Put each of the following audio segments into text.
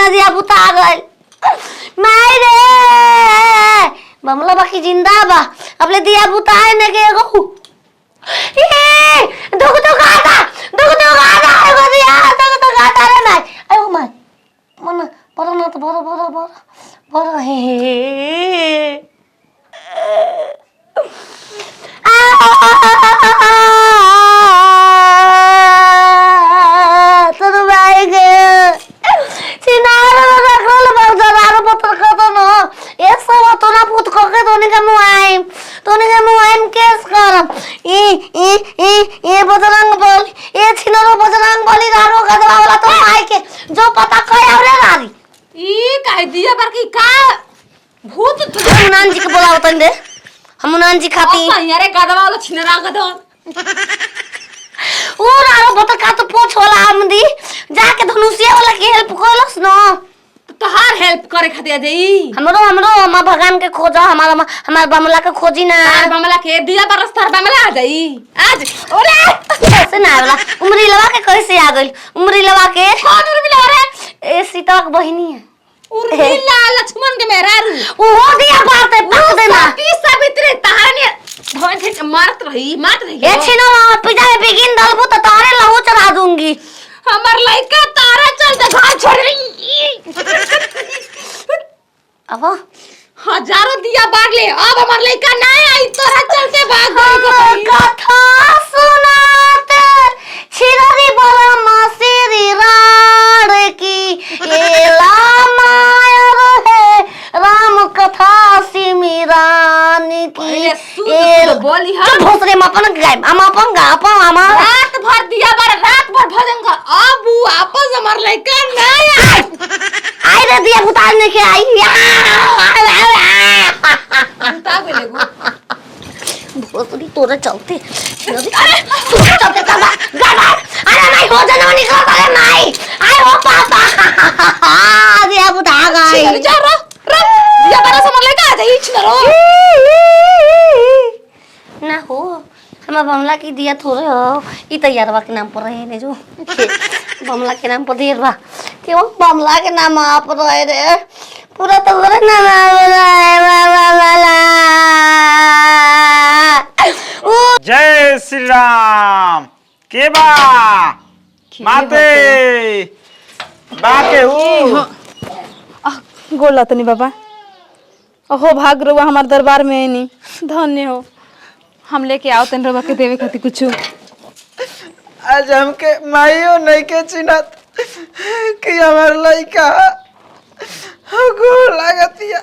ना दिया पुता आ गए माई रे बमला बाकी जिंदा बा अपने दिया पुता है ने के गो ये दुख आता एगो दिया दुख आता रे माई आयो माई मन बरो ना तो बरो हे तो भाई के सिनार रखल बाजार पत्र खतो न ए सब तो ना पुत को के तोने के मुआइम केस करम ए बजरंग बली ए छिनरो बजरंग बली रारो गदवा वाला तो भाई के जो पता कय आवरे रारी ई कह दिया पर की का भूत हनुमान जी के बोलावत दे हनुमान जी खाती अरे गदवा वाला छिनरा गदवा ओ रारो बता का तो पोछ वाला आमदी जाके धनुषिया वाला की हेल्प करलस न तोहार हेल्प करे खातिर देई हमरो मां भगवान के खोजा हमार बमला के खोजी ना बमला के दिया बरस तार बमला आ जाई आज ओरे ऐसे ना वाला उमरी लवा के कैसे आ गइल उमरी लवा के कौन उर्मी लवा रे ए सीता के बहिनी है उर्मिला लक्ष्मण के मेहरारू ओहो दिया पाते पाल देना सती सावित्री तहाने धोन थे मारत रही ए छिनो पिता के बिगिन दलबू तो तारे लहू चढ़ा दूंगी हमर लइका तारा चल दे घर छोड़ रही अब हजारों दिया बार ले अब हमर लइका ना आई तोरा चलते भाग गई कथा सुनाते छिररी बोला मसीरी राड़ की एला मायर है राम कथा सिमिरान की ए बोली हां भोसरे में अपन गाय हम अपन गा अपन हमार रात भर दिया बार रात भर भजन कर अब वापस हमर लइका ना आई रे दिया उतारने के आई उतार ले गो भोसरी तोरे चलते अरे तोरे चलते गागा अरे नहीं हो जाना निकल अरे नहीं आई हो पापा दिया उठा गई चल जा रो दिया बार हमर लइका आ जाई छिनरो ना हो हमार बमला की दिया थोड़े हो ई तैयारवा के नाम पर रहे ने जो बमला के नाम पर दिया बा क्यों बमला के नाम आप रहे रे पूरा तो रे नाम बमला जय श्री राम के बा माते बाके हो गोला तनी बाबा ओहो भाग रहुआ हमार दरबार में नहीं धन्य हो हम लेके आओ तन रवा के देवे खातिर कुछ आज हमके माइयो नहीं के चिन्हत कि हमार लइका गोड़ लागतिया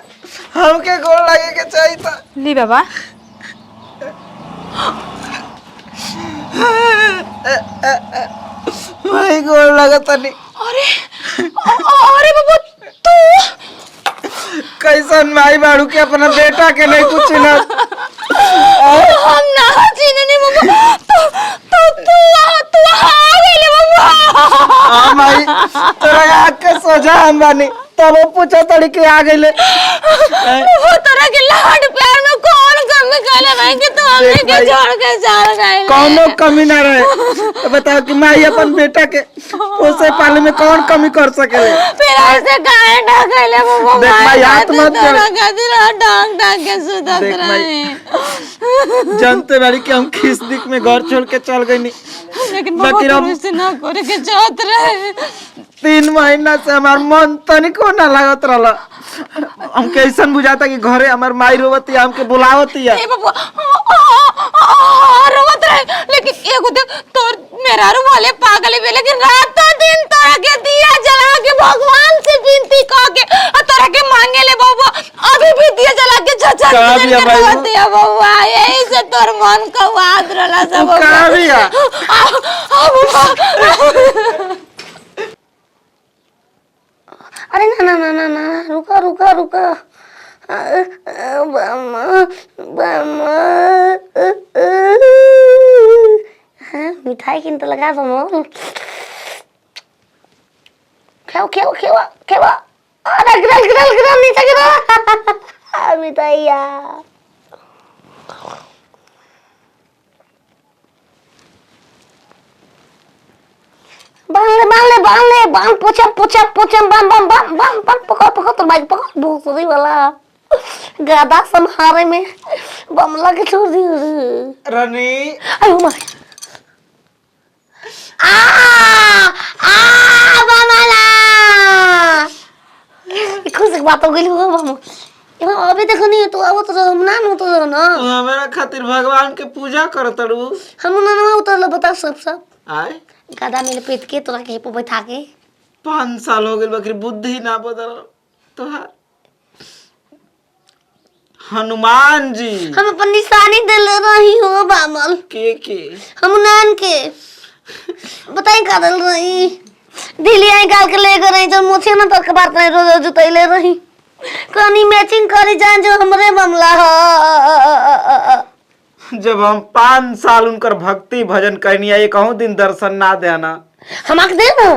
हमके गोड़ लागे के चाहिए था ली बाबा माई गोड़ लागतनी अरे बाबा तू कैसन माई बाड़ू के अपना बेटा के नहीं कुछ चिन्हत हम ना चिन्हने बाबा तू आ गेले बाबा हां माई तोरा आँख के सोझा हम बानी तब पूछा तड़ी के आ गइले वो तरह के लाड प्यार में कौन कमी करे नहीं कि तू हमने के छोड़ के चल गए कौनो कमी ना रहे तो बताओ कि माई अपन बेटा के उसे पाले में कौन कमी कर सकेले फिर ऐसे काहे ढकेले बाबा देख माई हाथ मत जोड़ डांग के सुतत देख रहे जानते बारी कि हम खीस दिक में घर छोड़ के चल गई नहीं लेकिन बाबा तू ऐसे ना करे के चाहत रहे 3 महीना से हमार मन तनिको ना लागत रहला हमके ऐसा बुझाता कि घरे हमार माई रोवती हमके बुलावती है ए बाबा रोवत रहे लेकिन एगो देख तोर मेरा रू वाले पागल है लेकिन रात दिन तोरा के दिया जला के भगवान से विनती क के तोरा के मांगे ले बाबा अभी भी दिया जला के छछन दिया बाबा यही से तोर मन का वाद रहला सब का बिया अरे ना रुका हाँ मिठाई किन तो लगा दो खेवा अरे गिरल नीचे गिरा मिठाइया बांध पोछम बम पकड़ तो बाइक पकड़ भोसड़ी वाला गादा संहारे में बमला के छोड़ दी रानी अयो माय बमला खुश बात हो गई हो बम अभी देखो नहीं तो अब तो ना तो ना तू हमारा खातिर भगवान के पूजा करत रू हम ना उतर बता सब आए गादा में लपेट के तोरा के पे बैठा के 5 साल हो गए बकरी बुद्धि ना बदल तोहार हनुमान जी हम अपन निशानी दिल रही हो बामल के हम नान के बताई का दिल रही दिल्ली आई गाल के ले गई जो मुझे ना तो बात नहीं रोज जुतैले रही कनी मैचिंग करी जान जो हमरे मामला जब हम 5 साल उनकर भक्ति भजन करनी है कहूँ दिन दर्शन ना देना हम आख दे ना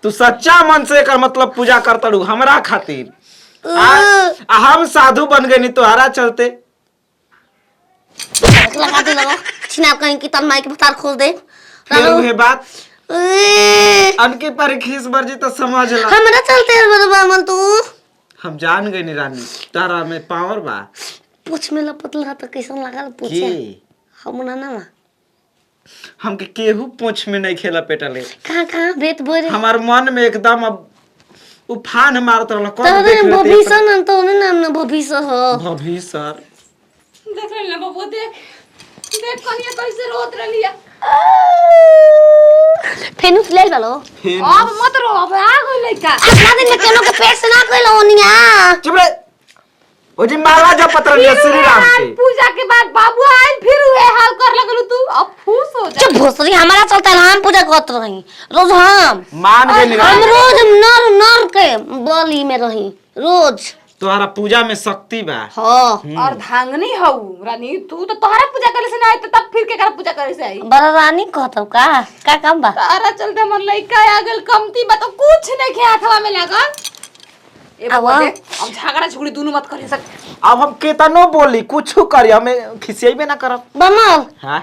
तू सच्चा मन से कर मतलब पूजा करता रू हमरा खातिर हम साधु बन गए नहीं तोहरा चलते लगा दे लगा छिना कहीं की तन माई के भतार खोल दे फिर वही बात अनके पर खीस बरजी तो समझ ला हमरा चलते बामल तू हम जान गए नी रानी तारा में पावर बा पूछ में लपतला तो कैसन लागल पूछे के हम ना ना हमके केहू पूछ में नहीं खेला पेटले कहां बेत बोरे हमार मन में एकदम अब उफान मारत रहल तो कौन देख लेते भविष्य तो नाम ना भविष्य हो भविष्य देख ले ना बबू देख कनिया कैसे रोत रहिया फेनुस ले चलो फिर अब मत रो अब आ गई लइका अपना दिन में केनो के पेट से ना कइलो ओनिया चुप रे ओ जी माला जब पत्र लिया श्री राम के पूजा के बाद बाबू आइल फिर वे हाल कर लगलू तू अब फूस हो जा जब भोसरी हमारा चलता है हम पूजा करत रही रोज हम मान गए नी हम रानी रोज नर नर के बलि में रही रोज तोहरा पूजा में शक्ति बा हाँ और धांगनी हऊ रानी तू तो तोहरा पूजा करे से ना आई तो तब फिर के पूजा करे से आई बड़ा रानी कहत का काम बा तारा चलते मन लइका आ गेल कमती बा तो कुछ नहीं के हाथवा में लागल ए बाबू आवा। देख अब झगड़ा झुगड़ी दोनों मत करे सक अब हम केतनो बोली कुछ करी हमें खिसियाबे ना करब बमल हां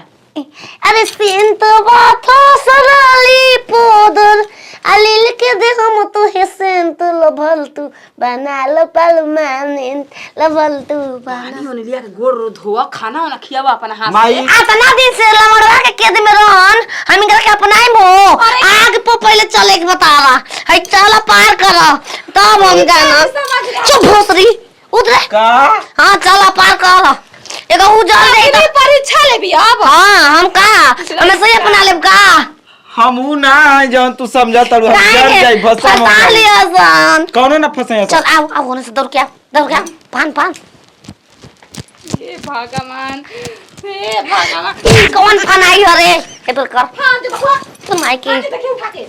अरे सेंट बाथो सरली पोदर अलिल के दे हम तो हे सेंट लभल तू बना लो परमानेंट लभल तू बना पानी होने लिया के गोड़ रो धोआ खाना वाला खियावा अपन हाथ माई से आतना दिन से लमड़वा के केद में रहन हम इनका के अपनाई मो आग पे पहले चले के बतावा है चला पार कर तब हम गाना चुप भोसरी उधर का हां चला पार कर एगो उजल दे अगली परीक्षा ले भी अब हां हम का हमें सही अपना लेब का हम ऊ ना है जौन तू समझा तड़ू हम जर जाई भसम हो फसा जाई लिया सन कौनो ना फसे चल आओ होने से दौड़ के पान हे भगवान हे कौन पान आई अरे ए तो कर हां दे बबुआ तुम आई के देखिए उठा के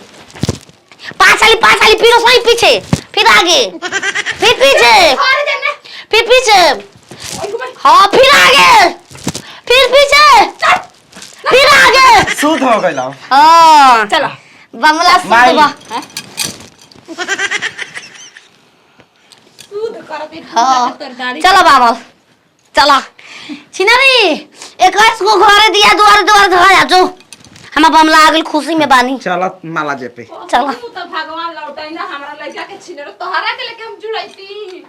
पांच वाली फिर सही पीछे फिर आगे फिर पीछे अरे देने फिर पीछे ओए घुमा हाँ फिर आगे फिर पीछे फिर आगे सूद हो गइल हाँ चलो बमला माई। सुबह दूध करते हाँ तर दाढ़ी चलो बाबा चलो छिनारी एक को घरे दिया द्वार धरा जो हम बमला आगल खुशी में बानी चलत माला जे पे चलो तो भगवान लौटाई ना हमरा लड़का के छिने तोहरा के लेके हम जुड़ाईती